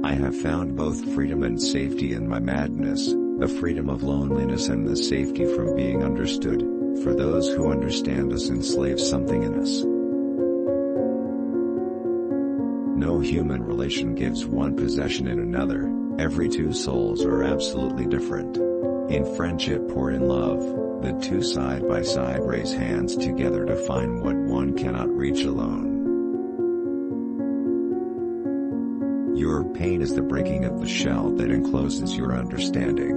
I have found both freedom and safety in my madness, the freedom of loneliness and the safety from being understood, for those who understand us enslave something in us. No human relation gives one possession in another, every two souls are absolutely different. In friendship or in love, the two side by side raise hands together to find what one cannot reach alone. Your pain is the breaking of the shell that encloses your understanding.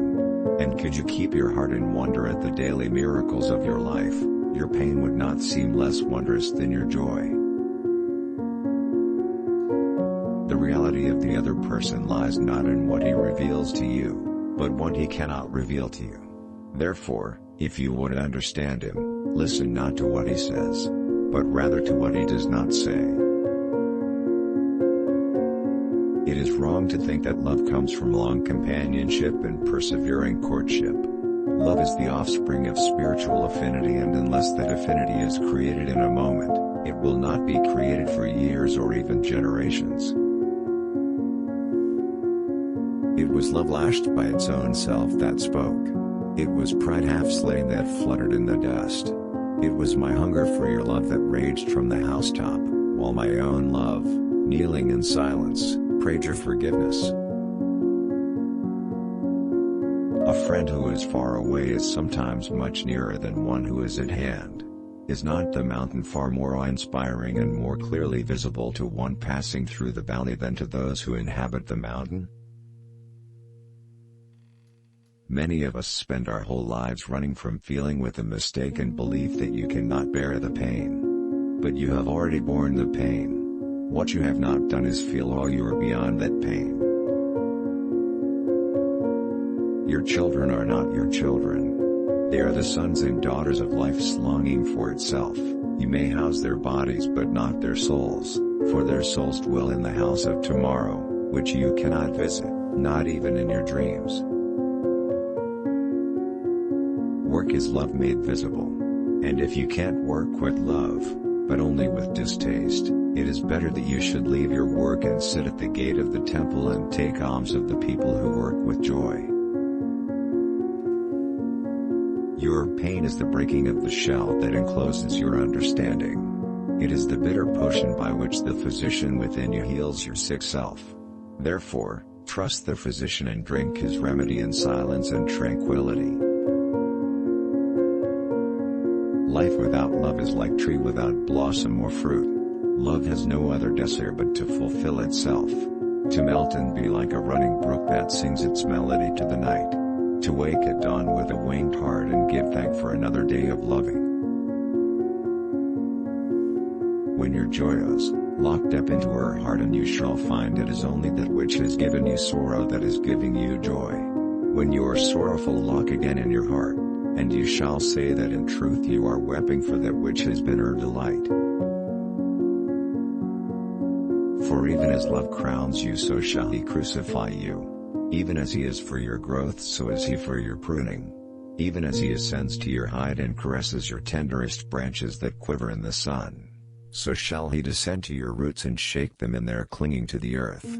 And could you keep your heart in wonder at the daily miracles of your life, your pain would not seem less wondrous than your joy. The reality of the other person lies not in what he reveals to you, but what he cannot reveal to you. Therefore, if you would understand him, listen not to what he says, but rather to what he does not say. It is wrong to think that love comes from long companionship and persevering courtship. Love is the offspring of spiritual affinity, and unless that affinity is created in a moment, it will not be created for years or even generations. It was love lashed by its own self that spoke. It was pride half slain that fluttered in the dust. It was my hunger for your love that raged from the housetop, while my own love, kneeling in silence, prayed your forgiveness. A friend who is far away is sometimes much nearer than one who is at hand. Is not the mountain far more awe-inspiring and more clearly visible to one passing through the valley than to those who inhabit the mountain? Many of us spend our whole lives running from feeling with the mistaken belief that you cannot bear the pain. But you have already borne the pain. What you have not done is feel all you are beyond that pain. Your children are not your children. They are the sons and daughters of life's longing for itself. You may house their bodies but not their souls, for their souls dwell in the house of tomorrow, which you cannot visit, not even in your dreams. Work is love made visible. And if you can't work with love, but only with distaste, it is better that you should leave your work and sit at the gate of the temple and take alms of the people who work with joy. Your pain is the breaking of the shell that encloses your understanding. It is the bitter potion by which the physician within you heals your sick self. Therefore, trust the physician and drink his remedy in silence and tranquility. Life without love is like tree without blossom or fruit. Love has no other desire but to fulfill itself. To melt and be like a running brook that sings its melody to the night. To wake at dawn with a winged heart and give thank for another day of loving. When you're joyous, locked up into her heart, and you shall find it is only that which has given you sorrow that is giving you joy. When you are sorrowful, lock again in your heart, and you shall say that in truth you are weeping for that which has been her delight. For even as love crowns you, so shall he crucify you. Even as he is for your growth, so is he for your pruning. Even as he ascends to your height and caresses your tenderest branches that quiver in the sun, so shall he descend to your roots and shake them in their clinging to the earth.